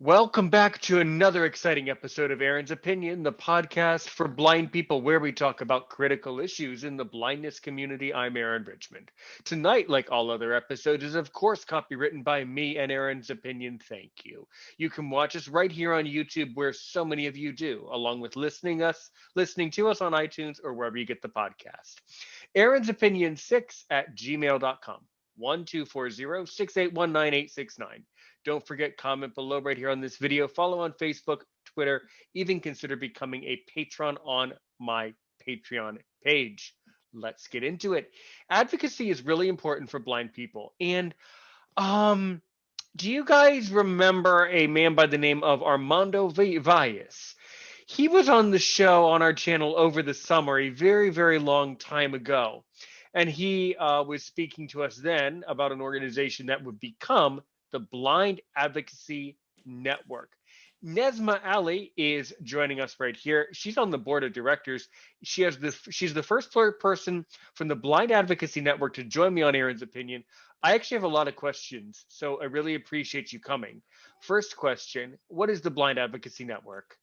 Welcome back to another exciting episode of Aaron's Opinion, the podcast for blind people where we talk about critical issues in the blindness community. I'm Aaron Richmond. Tonight, like all other episodes, is of course copywritten by me and Aaron's Opinion. Thank you. You can watch us right here on YouTube where so many of you do, along with listening to us on iTunes or wherever you get the podcast. Aaron's Opinion 6 at gmail.com. 1240 Don't forget, comment below right here on this video. Follow on Facebook, Twitter, even consider becoming a patron on my Patreon page. Let's get into it. Advocacy is really important for blind people. And do you guys remember a man by the name of Armando Valles? He was on the show on our channel over the summer, a very, very long time ago. And he was speaking to us then about an organization that would become the Blind Advocacy Network. Nesma Ali is joining us right here. She's on the board of directors. She's the first person from the Blind Advocacy Network to join me on Aaron's Opinion. I actually have a lot of questions, so I really appreciate you coming. First question, what is the Blind Advocacy Network?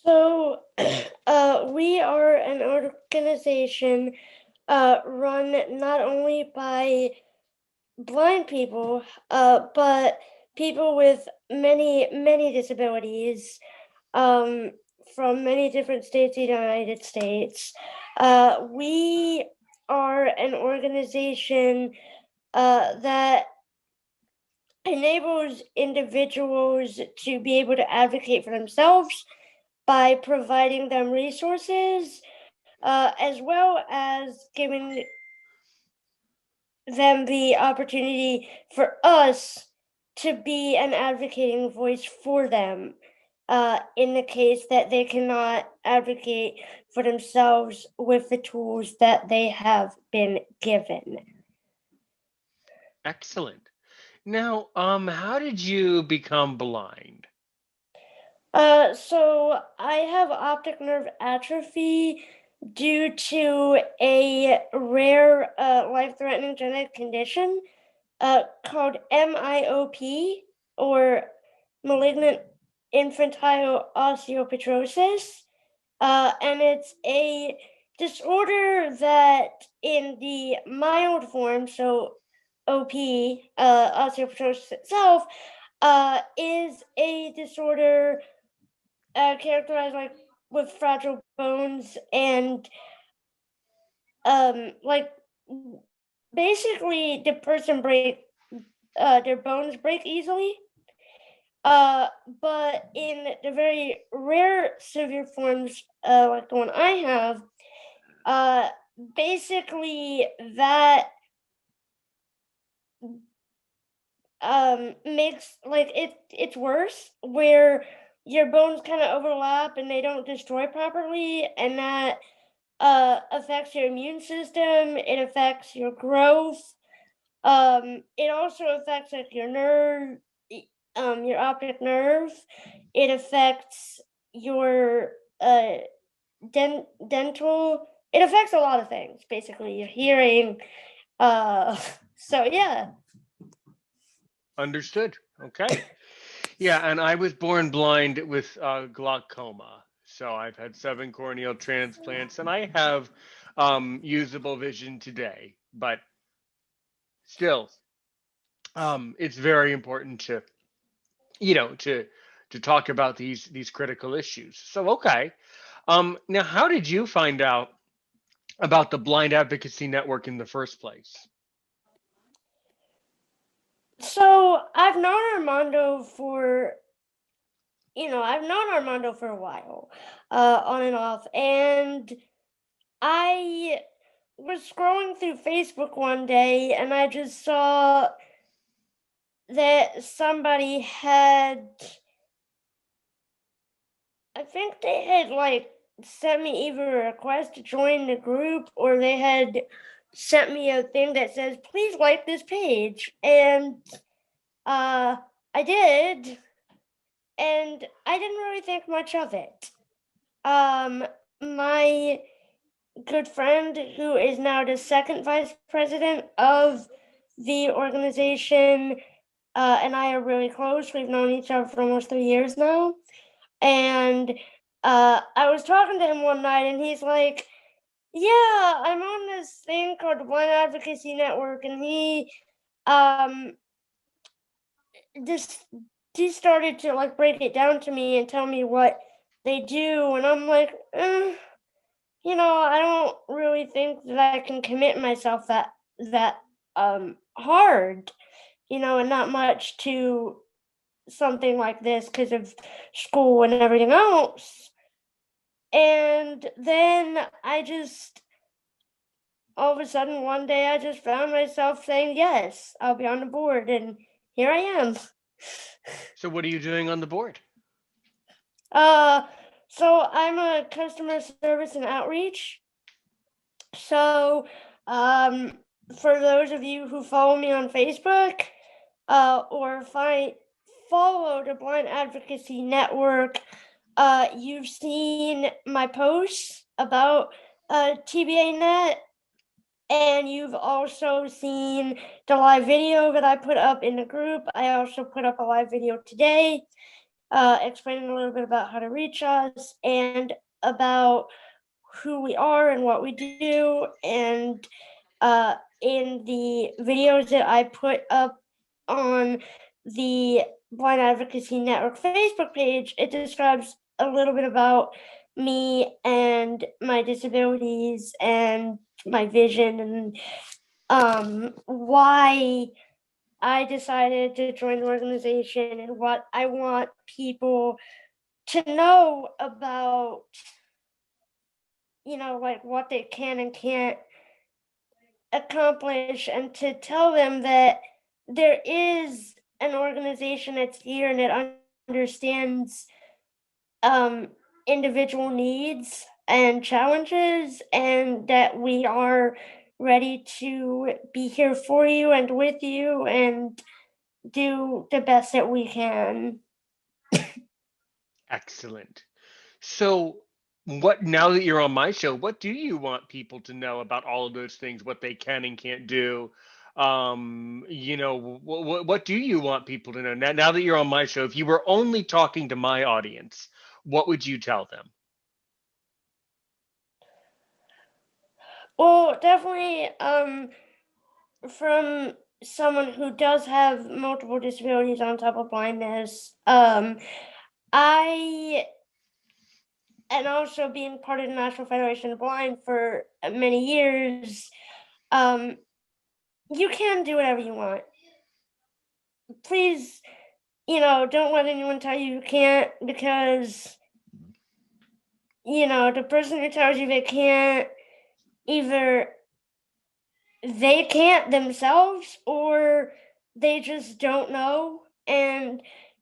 So, we are an organization run not only by blind people, but people with many disabilities from many different states of the United States. We are an organization that enables individuals to be able to advocate for themselves by providing them resources, as well as giving them the opportunity for us to be an advocating voice for them in the case that they cannot advocate for themselves with the tools that they have been given. Excellent. Now, how did you become blind? So I have optic nerve atrophy due to a rare life-threatening genetic condition called MIOP, or malignant infantile osteopetrosis. And it's a disorder that in the mild form, so OP, osteoporosis itself, is a disorder characterized like with fragile bones and like basically the person their bones break easily. But in the very rare severe forms, like the one I have, basically that makes like it's worse where your bones kind of overlap and they don't destroy properly, and that affects your immune system. It affects your growth. It also affects like your nerve, your optic nerve. It affects your dental. It affects a lot of things. Basically, your hearing. So yeah. Understood. Okay. Yeah, and I was born blind with glaucoma. So I've had 7 corneal transplants and I have usable vision today. But still, it's very important to, you know, to talk about these critical issues. So okay. Now how did you find out about the Blind Advocacy Network in the first place? So I've known Armando for a while, on and off, and I was scrolling through Facebook one day and I just saw that somebody had, I think they had like sent me either a request to join the group or they had sent me a thing that says, please like this page. And I did, and I didn't really think much of it. My good friend, who is now the second vice president of the organization, and I are really close. We've known each other for almost 3 years now. And I was talking to him one night, and he's like, "Yeah, I'm on this thing called the Blind Advocacy Network," and um just he started to like break it down to me and tell me what they do, and I'm like, I don't really think that I can commit myself that hard, and not much to something like this because of school and everything else. And then all of a sudden, one day, I just found myself saying, yes, I'll be on the board. And here I am. So what are you doing on the board? Uh, so I'm a customer service and outreach. So, um, for those of you who follow me on Facebook, or follow the Blind Advocacy Network, you've seen my posts about TBA Net, and you've also seen the live video that I put up in the group. I also put up a live video today, explaining a little bit about how to reach us and about who we are and what we do. And in the videos that I put up on the Blind Advocacy Network Facebook page, it describes a little bit about me and my disabilities and my vision and why I decided to join the organization and what I want people to know about, like what they can and can't accomplish, and to tell them that there is an organization that's here and it understands um, individual needs and challenges, and that we are ready to be here for you and with you and do the best that we can. Excellent. So, what now that you're on my show, what do you want people to know about all of those things, what they can and can't do? What do you want people to know now that you're on my show? If you were only talking to my audience, what would you tell them? Well, definitely, from someone who does have multiple disabilities on top of blindness, I and also being part of the National Federation of Blind for many years, um, you can do whatever you want. Please, don't let anyone tell you you can't, because, the person who tells you they can't, either they can't themselves or they just don't know. And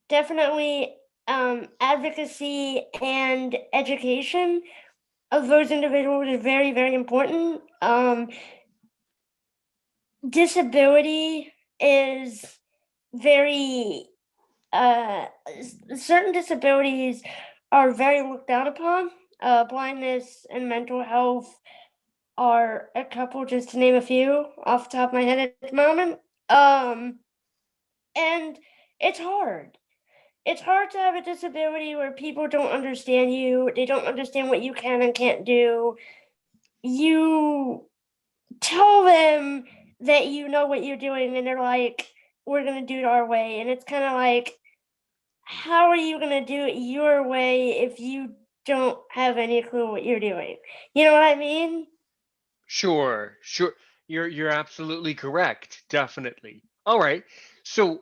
definitely, advocacy and education of those individuals is very, very important. Disability is very certain disabilities are very looked down upon. Blindness and mental health are a couple, just to name a few off the top of my head at the moment. Um, and it's hard. It's hard to have a disability where people don't understand you. They don't understand what you can and can't do. You tell them that you know what you're doing, and they're like, we're going to do it our way. And it's kind of like, how are you going to do it your way if you don't have any clue what you're doing? You know what I mean? Sure, sure. You're absolutely correct. Definitely. All right. So,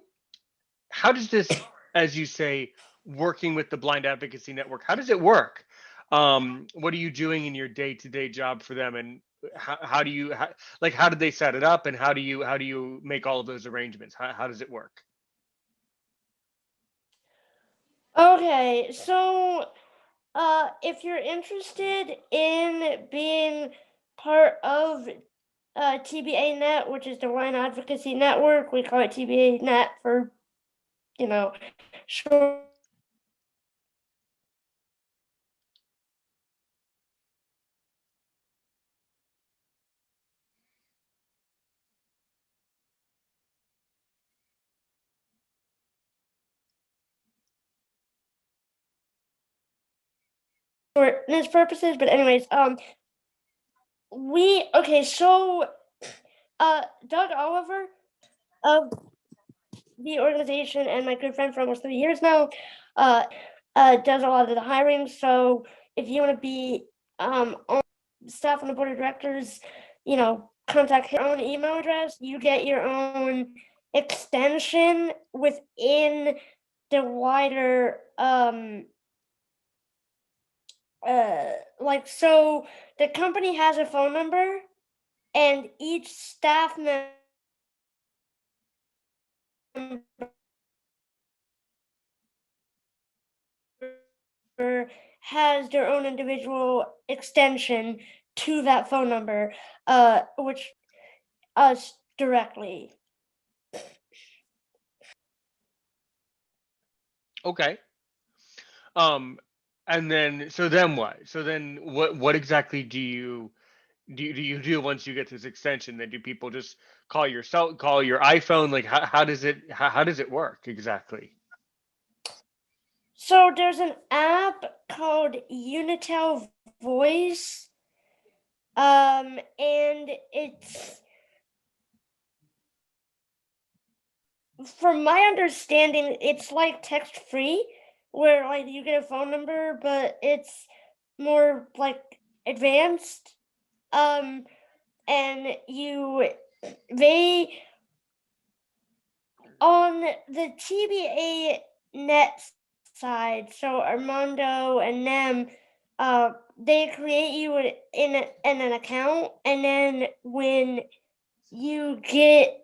how does this, as you say, working with the Blind Advocacy Network, how does it work? What are you doing in your day-to-day job for them, and how do you how did they set it up, and how do you make all of those arrangements? How does it work? Okay, so if you're interested in being part of TBA Net, which is the Blind Advocacy Network, we call it TBA Net for, short. shortness purposes, but anyways, Doug Oliver of the organization and my good friend for almost 3 years now, does a lot of the hiring. So if you want to be on staff on the board of directors, contact your own email address. You get your own extension within the wider so the company has a phone number, and each staff member has their own individual extension to that phone number, which us directly. Okay. And then what? So then what exactly do you do once you get this extension? Then do people just call your iPhone? Like how does it work exactly? So there's an app called Unitel Voice, and it's, from my understanding, it's like text free, where like you get a phone number, but it's more like advanced. And they on the TBA net side, so Armando and them, they create you in an account, and then when you get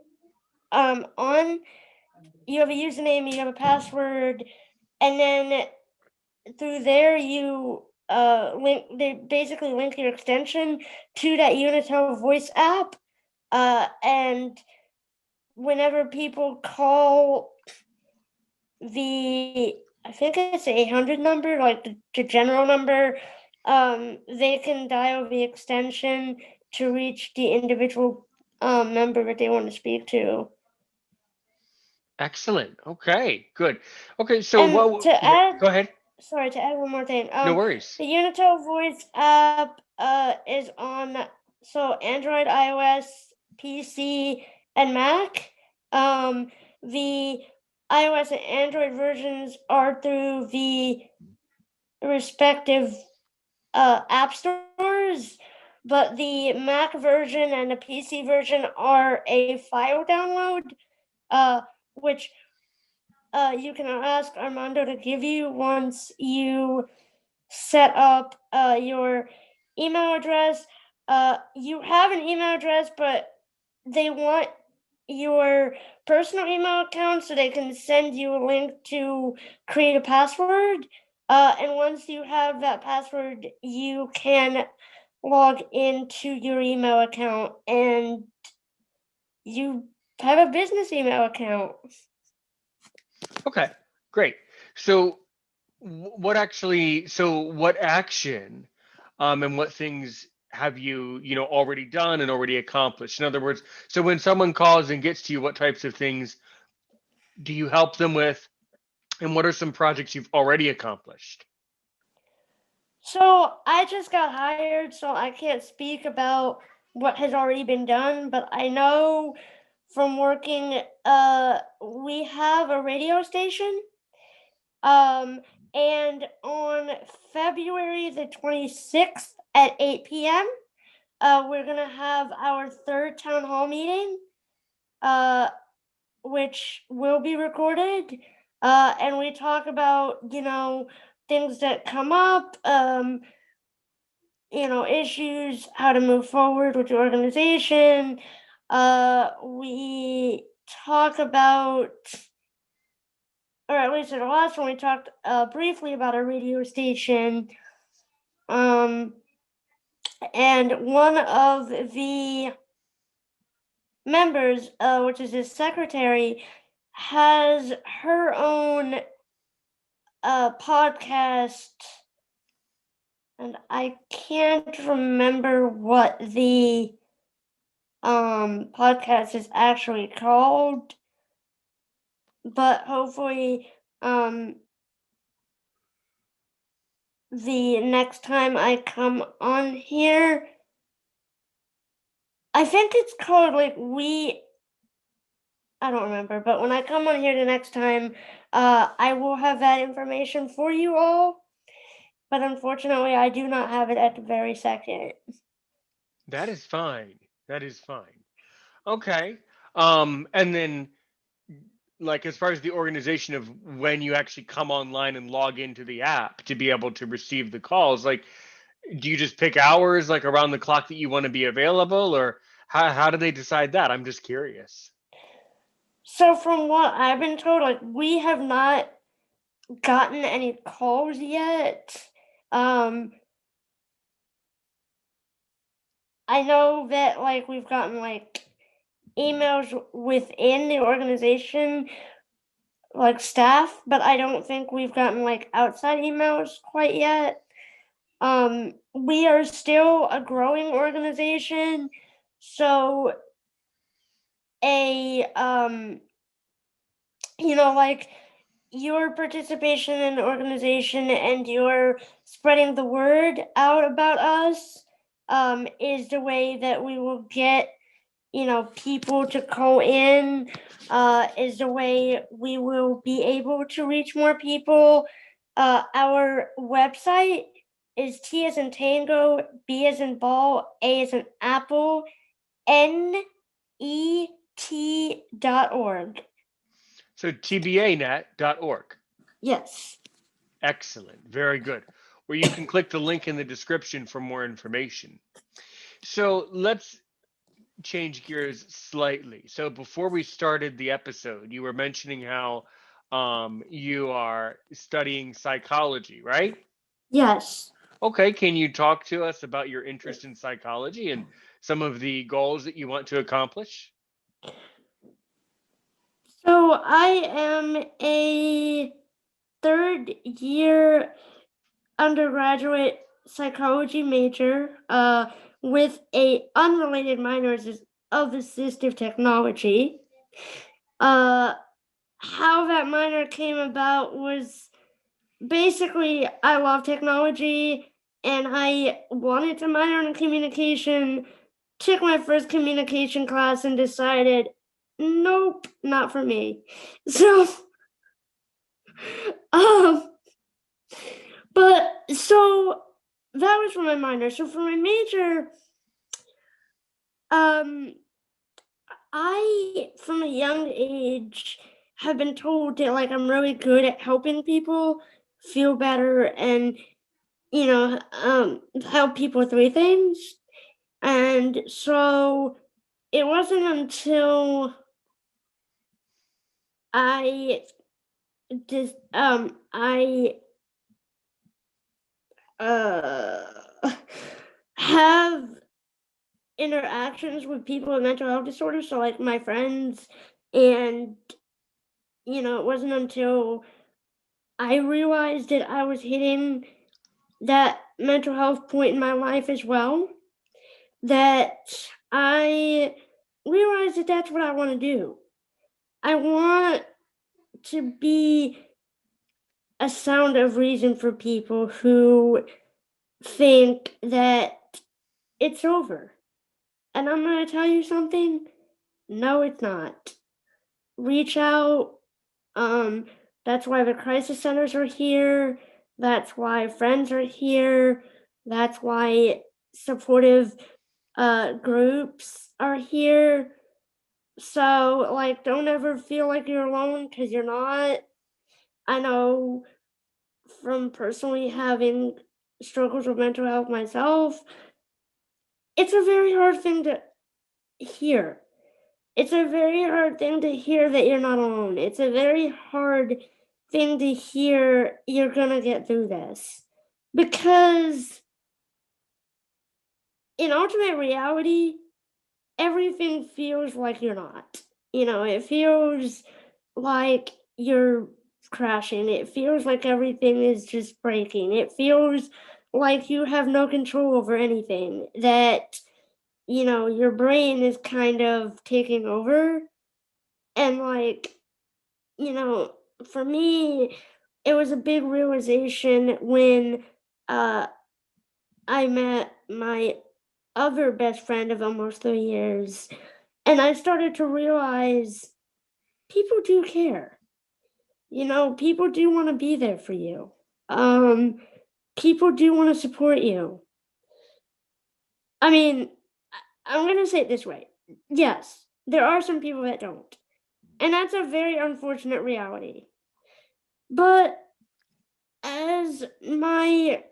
on, you have a username, you have a password, and then through there you they basically link your extension to that Unitel voice app, and whenever people call I think it's the 800 number, like the general number, they can dial the extension to reach the individual member that they want to speak to. Excellent. Okay, good. Okay, so And yeah, go ahead. to add one more thing, No worries. the Unitel Voice app is on Android, iOS, PC, and Mac. The iOS and Android versions are through the respective app stores, but the Mac version and the PC version are a file download, which you can ask Armando to give you once you set up your email address. You have an email address, but they want your personal email account so they can send you a link to create a password. And once you have that password, you can log into your email account and you have a business email account. Okay, great. So what action and what things have you already done and already accomplished? In other words, so when someone calls and gets to you, what types of things do you help them with, and what are some projects you've already accomplished? So I just got hired, so I can't speak about what has already been done, but I know from working, we have a radio station. And on February the 26th at 8 p.m., we're gonna have our third town hall meeting, uh, which will be recorded. And we talk about, things that come up, issues, how to move forward with the organization. We talk about, or at least in the last one, we talked briefly about our radio station. And one of the members, which is his secretary, has her own podcast, and I can't remember what the podcast is actually called, but hopefully the next time I come on here. I think it's called like I don't remember, but when I come on here the next time, I will have that information for you all. But unfortunately, I do not have it at the very second. That is fine. That is fine. Okay. And then like as far as the organization of when you actually come online and log into the app to be able to receive the calls, like do you just pick hours like around the clock that you want to be available, or how do they decide that? I'm just curious. So from what I've been told, like we have not gotten any calls yet. Um, I know that like we've gotten like emails within the organization, like staff, but I don't think we've gotten like outside emails quite yet. We are still a growing organization, so a like your participation in the organization and your spreading the word out about us is the way that we will get people to call in, is the way we will be able to reach more people. Our website is T as in Tango, B as in Ball, A as in Apple, net.org. So tbanet.org. Yes. Excellent. Very good. Where you can click the link in the description for more information. So let's change gears slightly. So before we started the episode, you were mentioning how you are studying psychology, right? Yes. Okay, can you talk to us about your interest in psychology and some of the goals that you want to accomplish? So I am a third year undergraduate psychology major with a unrelated minor of assistive technology. Uh, how that minor came about was basically I love technology and I wanted to minor in communication. Took my first communication class and decided, nope, not for me. So, um, but so that was for my minor. So for my major, um, I from a young age have been told that like I'm really good at helping people feel better and help people through things. And so it wasn't until I just I uh have interactions with people with mental health disorders, so like my friends, and it wasn't until I realized that I was hitting that mental health point in my life as well that I realized that that's what I want to do. I want to be a sound of reason for people who think that it's over. And I'm going to tell you something. No, it's not. Reach out. Um, that's why the crisis centers are here. That's why friends are here. That's why supportive groups are here. So, like, don't ever feel like you're alone because you're not. I know from personally having struggles with mental health myself, it's a very hard thing to hear. It's a very hard thing to hear that you're not alone. It's a very hard thing to hear you're gonna get through this. Because in ultimate reality, everything feels like you're not. It feels like you're crashing. It feels like everything is just breaking. It feels like you have no control over anything. That, your brain is kind of taking over. And like, you know, for me, it was a big realization when uh, I met my other best friend of almost 3 years, and I started to realize people do care. People do want to be there for you. Um, People do want to support you. I mean, I'm going to say it this way. Yes, there are some people that don't. And that's a very unfortunate reality. But as my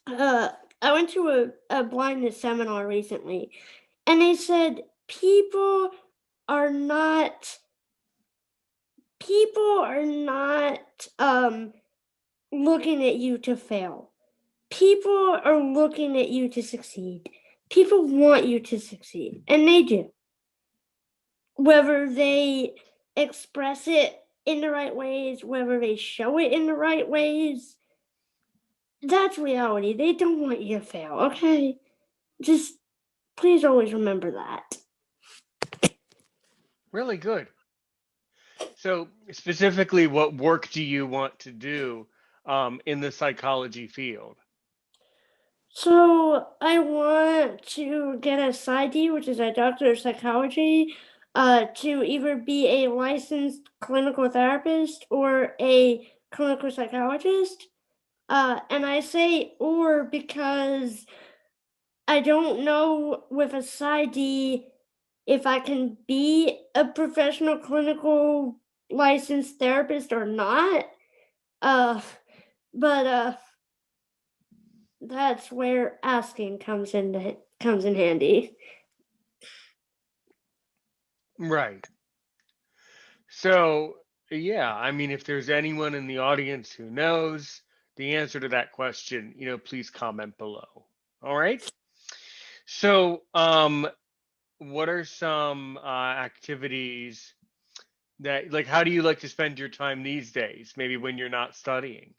uh I went to a blindness seminar recently, and they said are not people are not looking at you to fail. People are looking at you to succeed. People want you to succeed, and they do. Whether they express it in the right ways, whether they show it in the right ways, that's reality. They don't want you to fail, okay? Just please always remember that. Really good. So, specifically, what work do you want to do in the psychology field? So I want to get a PsyD, which is a doctor of psychology, to either be a licensed clinical therapist or a clinical psychologist. And I say or because I don't know with a PsyD if I can be a professional clinical licensed therapist or not. Uh, but that's where asking comes in handy. Right. So, yeah, I mean, if there's anyone in the audience who knows the answer to that question, please comment below. All right. So, what are some activities that, like, how do you like to spend your time these days? Maybe when you're not studying.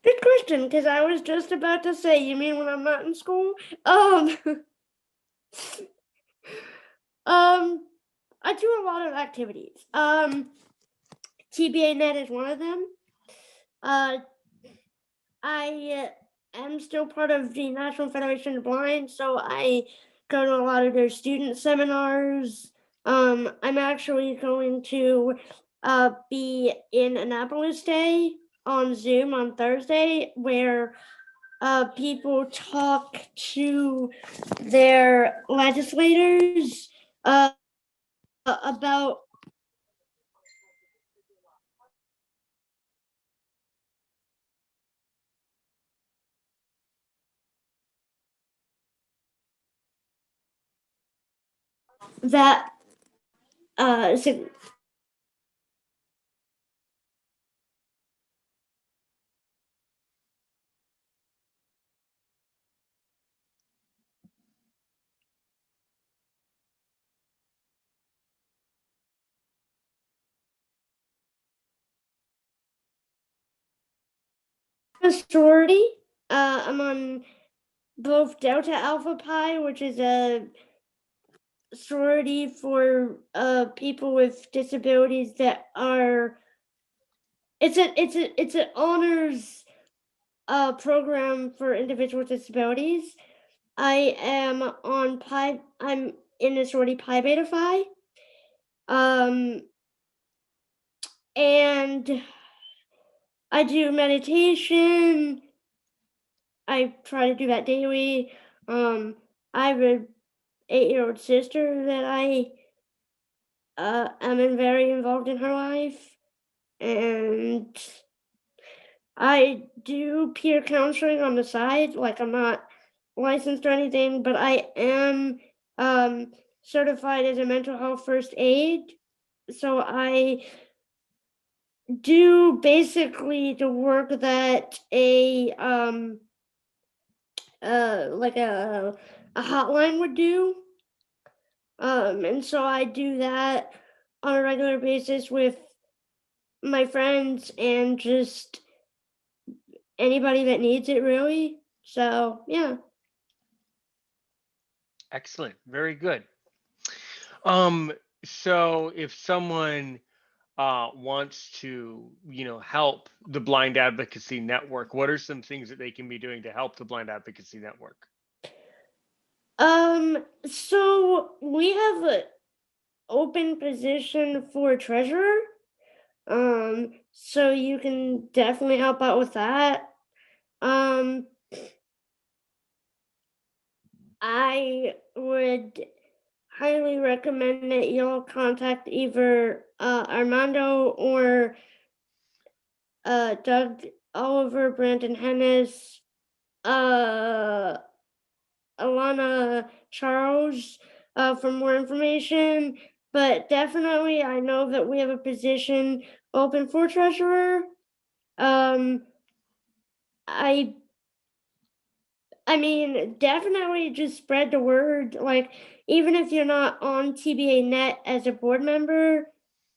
Good question, because I was just about to say, you mean when I'm not in school? Um, I do a lot of activities. TBA Net is one of them. Uh, I am still part of the National Federation of the Blind, so I go to a lot of their student seminars. I'm actually going to be in Annapolis Day on Zoom on Thursday, where people talk to their legislators about that uh, sorority. I'm on both Delta Alpha Pi, which is a sorority for people with disabilities that are it's an honors program for individuals with disabilities. I am on Pi. I'm in the sorority Pi Beta Phi. Um, and I do meditation. I try to do that daily. I have a 8-year-old sister that I am very involved in her life, and I do peer counseling on the side. Like I'm not licensed or anything, but I am certified as a mental health first aid. So I do basically the work that a like a hotline would do. And so I do that on a regular basis with my friends and just anybody that needs it really. So yeah. Excellent. Very good. Um, so if someone wants to, help the Blind Advocacy Network, what are some things that they can be doing to help the Blind Advocacy Network? So we have an open position for treasurer. So you can definitely help out with that. Um, I would highly recommend that you'll contact either Armando or Doug Oliver, Brandon Hennis, uh, Alana Charles for more information. But definitely, I know that we have a position open for treasurer. Um, I I mean, definitely just spread the word. Like, even if you're not on TBA Net as a board member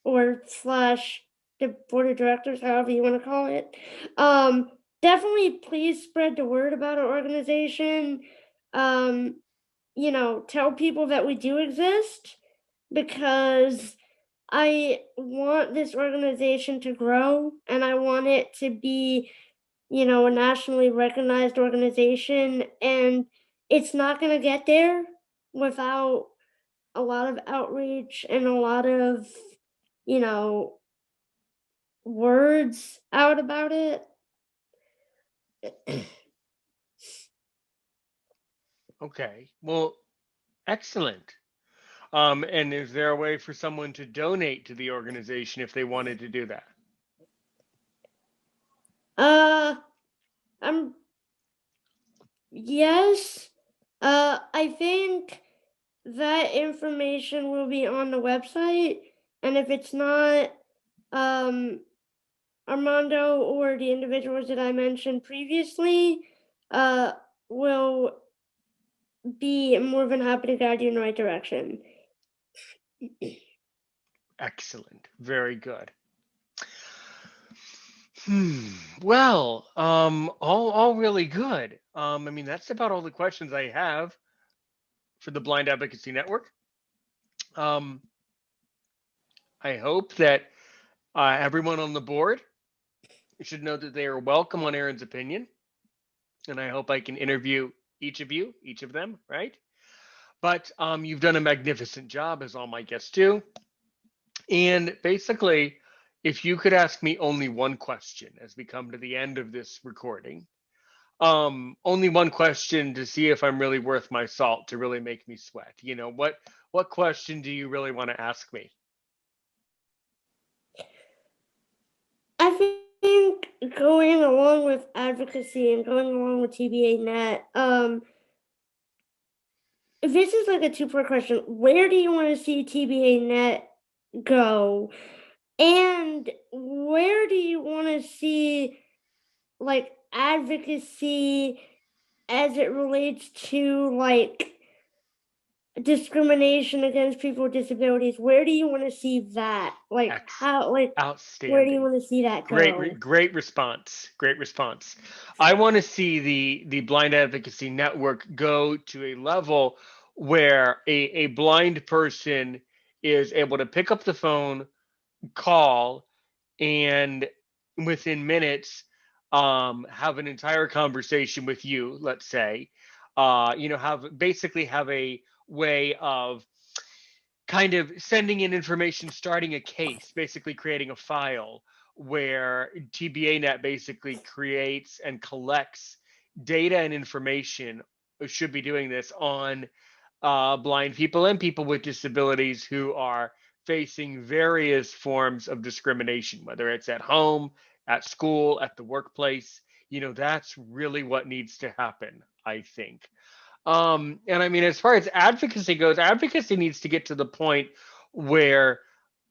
or slash the board of directors, however you want to call it, definitely please spread the word about our organization. Um, tell people that we do exist because I want this organization to grow and I want it to be a nationally recognized organization, and it's not going to get there without a lot of outreach and a lot of, you know, words out about it. Okay. Well, excellent. And is there a way for someone to donate to the organization if they wanted to do that? uh, I'm yes. I think that information will be on the website, and if it's not, um, Armando or the individuals that I mentioned previously uh, will be more than happy to guide you in the right direction. Excellent. Very good. Well, all really good. I mean, that's about all the questions I have for the Blind Advocacy Network. Um, I hope that everyone on the board should know that they are welcome on Aaron's opinion, and I hope I can interview each of you, each of them, right? But you've done a magnificent job, as all my guests do. And basically, if you could ask me only one question as we come to the end of this recording, only one question to see if I'm really worth my salt to really make me sweat. What question do you really want to ask me? I think going along with advocacy and going along with TBA Net, this is like a two-part question. Where do you want to see TBA Net go? And where do you want to see like advocacy as it relates to like discrimination against people with disabilities? Where do you want to see that? Like X, how like where do you outstanding. want to see that go? Great response. Great response. I want to see the Blind Advocacy Network go to a level where a blind person is able to pick up the phone, call, and within minutes have an entire conversation with you, let's say. Have a way of kind of sending in information, starting a case, basically creating a file where TBANet basically creates and collects data and information, should be doing this on blind people and people with disabilities who are facing various forms of discrimination, whether it's at home, at school, at the workplace. That's really what needs to happen, I think. And I mean, as far as advocacy goes, advocacy needs to get to the point where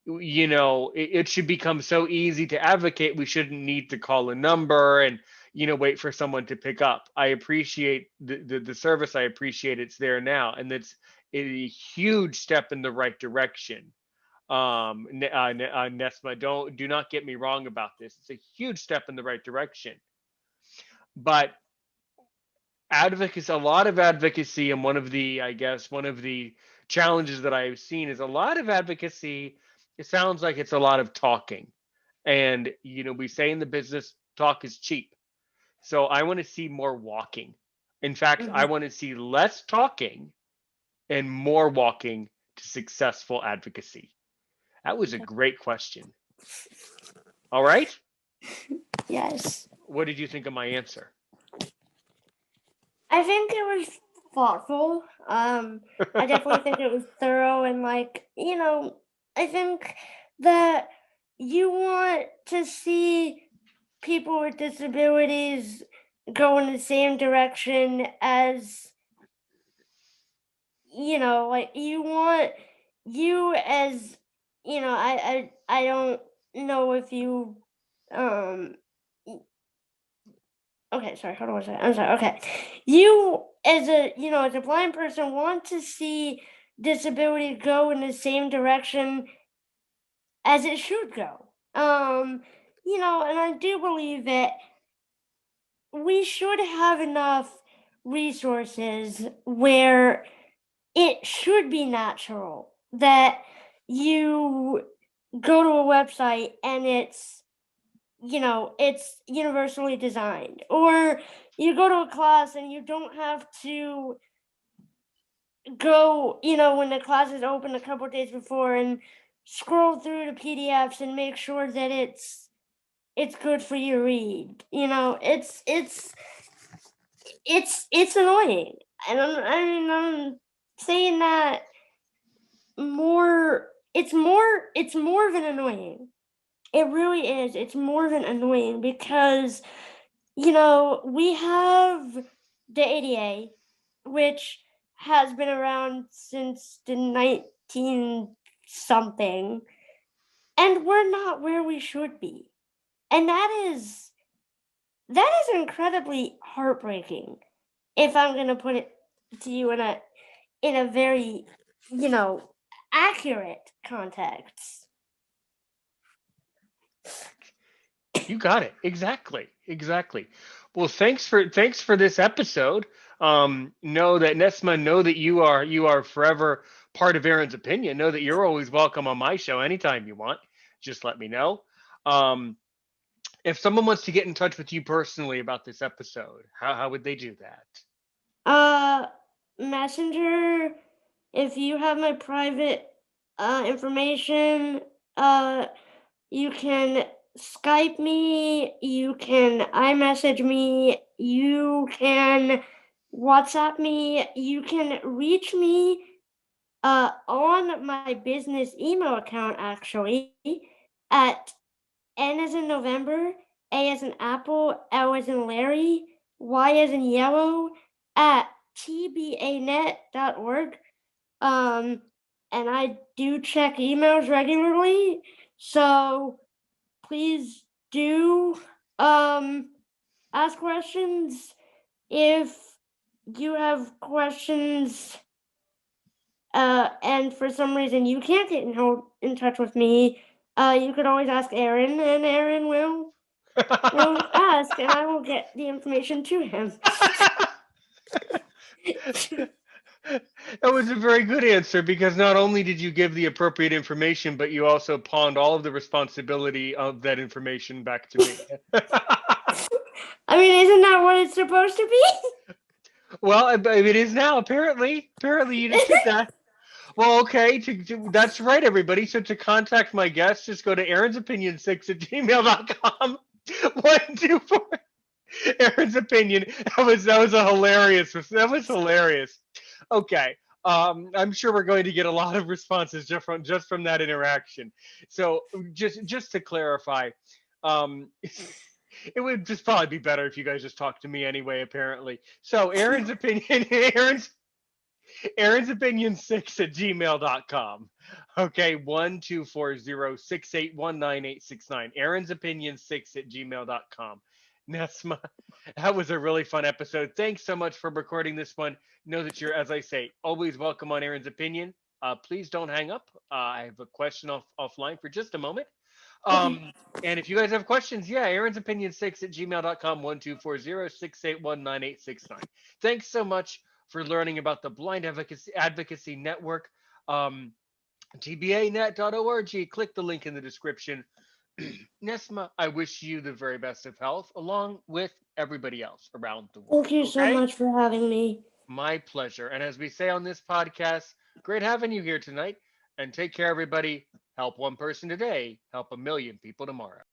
it should become so easy to advocate. We shouldn't need to call a number and wait for someone to pick up. I appreciate the service. I appreciate it's there now, and that's a huge step in the right direction. Nesma, do not get me wrong about this. It's a huge step in the right direction, but advocacy, a lot of advocacy, and one of the challenges that I've seen is a lot of advocacy It sounds like it's a lot of talking. And, we say in the business, talk is cheap. So I want to see more walking. In fact, I Mhm. want to see less talking and more walking to successful advocacy. That was a great question. All right. Yes. What did you think of my answer? I think it was thoughtful. I definitely think it was thorough and I think that you want to see people with disabilities go in the same direction as like you want you as I don't know if you um okay, sorry, hold on one second. I'm sorry. Okay. You as a blind person want to see disability go in the same direction as it should go. And I do believe that we should have enough resources where it should be natural that you go to a website and it's universally designed. Or you go to a class and you don't have to go, when the class is open a couple days before and scroll through the PDFs and make sure that it's good for you to read. It's annoying. And I'm saying that it's more of an annoying. It really is. It's more than annoying because we have the ADA, which has been around since the 19 something, and we're not where we should be. And that is incredibly heartbreaking if I'm going to put it to you in a very, you know, accurate context. You got it. Exactly. Exactly. Well, thanks for this episode. Know that Nesma, know that you are forever part of Aaron's opinion. Know that you're always welcome on my show anytime you want. Just let me know. Um, if someone wants to get in touch with you personally about this episode, how would they do that? Uh, Messenger, if you have my private information, uh, you can Skype me, you can iMessage me, you can WhatsApp me, you can reach me on my business email account actually at N as in November, A as in Apple, L as in Larry, Y as in yellow, at tbanet.org. Um, and I do check emails regularly, so please do ask questions. If you have questions and for some reason you can't get in touch with me, you could always ask Aaron, and Aaron will ask, and I will get the information to him. That was a very good answer because not only did you give the appropriate information, but you also pawned all of the responsibility of that information back to me. I mean, isn't that what it's supposed to be? Well, it is now. Apparently, you just did that. Well, okay. That's right, everybody. So to contact my guests, just go to aaronsopinion6 at gmail.com. 124 Aaron's opinion. That was a hilarious. That was hilarious. Okay. I'm sure we're going to get a lot of responses just from that interaction. So just to clarify, it would just probably be better if you guys just talk to me anyway. Apparently. So Aaron's opinion. Aaron's opinion 6 at gmail.com. Okay, 1240 6819869. Aaron's opinion 6 at gmail.com. Nesma, that was a really fun episode. Thanks so much for recording this one. Know that you're, as I say, always welcome on Aaron's opinion. Please don't hang up. I have a question offline for just a moment. Okay. And if you guys have questions, yeah, Aaron's opinion 6 at gmail.com, 1240 6819869. Thanks so much for learning about the Blind Advocacy Network. Um, tbanet.org. Click the link in the description. Nesma, I wish you the very best of health along with everybody else around the Thank world. you so Okay? much for having me. My pleasure. And as we say on this podcast, great having you here tonight. And take care, everybody. Help one person today, help a million people tomorrow.